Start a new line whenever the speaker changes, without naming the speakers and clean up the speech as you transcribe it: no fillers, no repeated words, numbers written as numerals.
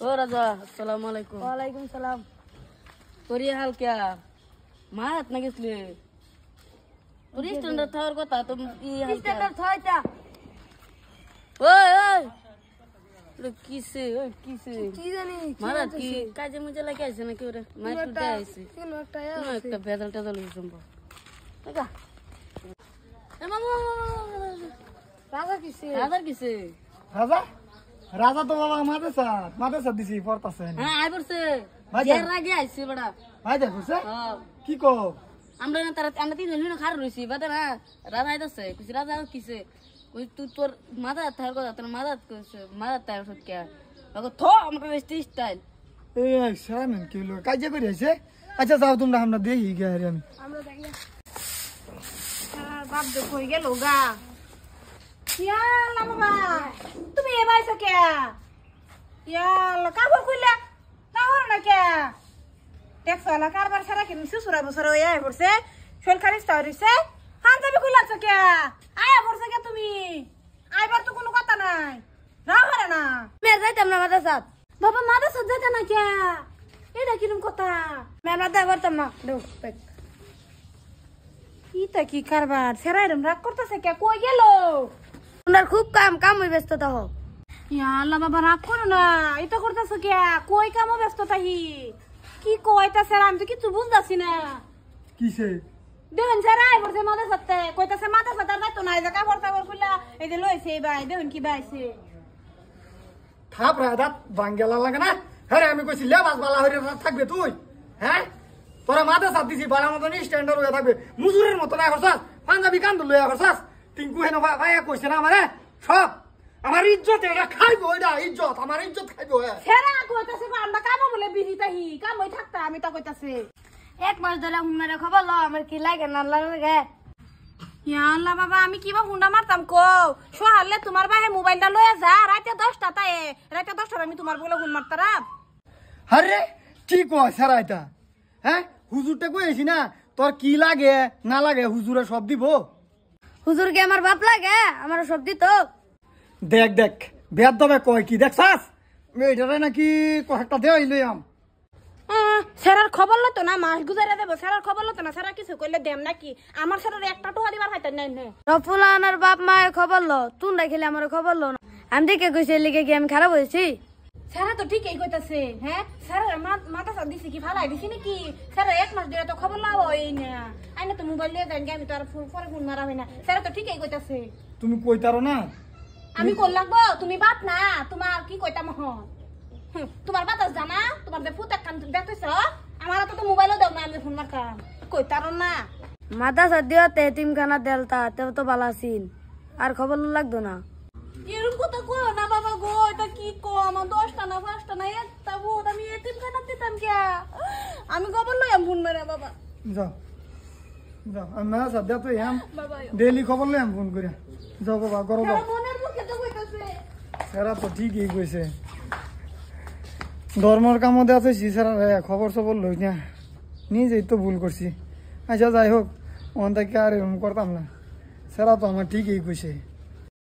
ओ राजा अस्सलाम वालेकुम।
वालेकुम सलाम।
তোর হাল क्या মাত না গেছলে তোর স্ট্যান্ডার্ড থাকার কথা তো ই হাল
স্ট্যান্ডার্ড থয়টা
ওই ওই তো কিসে ওই কিসে
কি জানি
মারা কি কাজে মুজে লাগে আছে নাকি ওরে মার তুলতে আইছে
কোনো একটা
একটা বেদাল টেদাল সম্ভব দেখা এ মামু
রাজা কিসে
রাজা
রাজা তো বাবা মাদে সাথ দিছি পড়তাছে
হ্যাঁ আই পড়ছে
ভাই
জের আগে আইছে বড়া
ভাই দেখছে
হ্যাঁ
কি কো
আমরা না তারা আমরা তিনজন মিলে খার রইছি বাদে না রাজা আইতাছে কিছু রাজা কিসে ওই তুই তোর মাথা থার কথা তোর মাথা কইছে মাথা তার সত্যি বাগো থো আমরা বেস্ট স্টাইল
এই শামেন কি হলো কাজে করে আইছে আচ্ছা যাও তোমরা আমরা দেখি গে আরে আমি
আমরা দেখি বাপ দে কই গেল গা ইয়াল্লা বাবা তুমি এ বাইছো কে ইয়াল্লা কাপড় কইলা কাপড় না কে দেখছলা কারবার সারা কি সুসুরা বসরা ওই আই পড়ছে শোল খারিস তারিছে হানজাবি কইলাছো কে আয়া পড়ছে কে তুমি আইবার তো কোনো কথা নাই রাও করে না মে যাইতাম না মাদ্রাসাত বাবা মাদ্রাসাত যাইতা না কে এটা কিরম কথা মেলা দা করতাম না দেও পেক ইতা কি কারবার সেরাইরম রাগ করতেছে কে কই গেল
ওনার খুব কাম হই ব্যস্ততা হোক
ইয়া আল্লাহ বাবা রাগ করো না এটা করতেছ কে কই কামো ব্যস্ততা হি কি কইতাছে আমি তো কিছু বুঝতাছি না
কিসে
দেখুন সেরাই পড়ছে মাথা সাথে কইতাছে মাথা সাথে না তো নাই জায়গা পড়তা খুলা এই যে লইছে ভাই দেখুন কি বাইছে
থাপ রাদাত বাঙ্গেলা লাগে না আরে আমি কইছি লেবাস বালা হইরে থাকবে তুই হ্যাঁ তোরা মাদে সাথ দিছি বালা মতন স্ট্যান্ডার্ড হয়ে থাকবে মুজুরের মত না করছাস পাঞ্জাবি কান্দ লইয়া করছাস টিঙ্কু হেন ভাইয়া কইছে না আমারে সব আমার ইজ্জত এটা খাইবো এটা ইজ্জত আমার ইজ্জত খাইবো
সেরা কইতাছে আমরা কামো বলে বিহিতা হি কাম হই থাকতা আমি তা কইতাছে
এক মাস ধরে হুনারে খবর লো আমার কি লাগে না লাগে
ইয়া আল্লাহ বাবা আমি কিবা হুন্ডা মারতাম কো সোহালে তোমার ভাই মোবাইলটা লইয়া যা রাতে 10টা তাই রাতে 10টা আমি তোমার বলে হুন মারতারাম
আরে কি কয় সারাইতা হ্যাঁ হুজুরটা কইছি না তোর কি লাগে না লাগে হুজুরে সব দিব
হুজুর কে আমার বাপ লাগে আমার সব দিত
দেখ দেখ বেদ দবে কয় কি দেখছাস এইটারে নাকি কয়েকটা দেই লইয়াম
স্যারের খবর লতো না মাস গুজারে দেব স্যারের খবর লতো না স্যার কিছু কইলে দেম নাকি আমার স্যারের একটা টোহা দিবার হাইতা নাই নে
রফুলানার বাপ মায়ের খবর লো তুই রাখিলে আমার খবর লো না আমি দেখে কইছে লিগে কি আমি খারাপ হইছি
স্যার তো ঠিকই কইতাছে হ্যাঁ স্যারের মাথা সাথ দিছি কি ফালাই দিছি নাকি স্যার এক মাস ধরে তো খবর লাও এই না আইনা তো মোবাইল লিয়ে দেন আমি তো আর পরে ফোন মারা হয় না স্যার তো ঠিকই কইতাছে
তুমি কইতারো না
আমি কল লাগবো তুমি বাপ না তোমার কি কইতাম হন তোমার বাতাস জানা তোমার যে ফুট কান দেখতেছ আমার তো মোবাইলও দাও না আমি ফোন মারতাম কইতারো না
মাথা সাদিও তে তিমখানা দেলতা তেও তো বালাসিন আর খবর লাগতো না
এরকম কথা কইও না বাবা গো এটা কি কো আমার 10টা না 5টা না একটা ভূত আমি এতিমখানা দিতাম কে আমি খবর লই ফোন মেরে বাবা
যাও যাও আমি না সাথে তো এম
বাবা
ডেইলি খবর লইয়াম ফোন করে যাও বাবা করো বাবা
মনের মুখে তো কইতাছে
সেরা তো ঠিকই কইছে ধর্মর কামও দেওয়া সেরা খবর সবর লই না নিজেই তো ভুল করছি আচ্ছা যাই হোক ওখান থেকে আর এরকম করতাম না সেরা তো আমার ঠিকই কইছে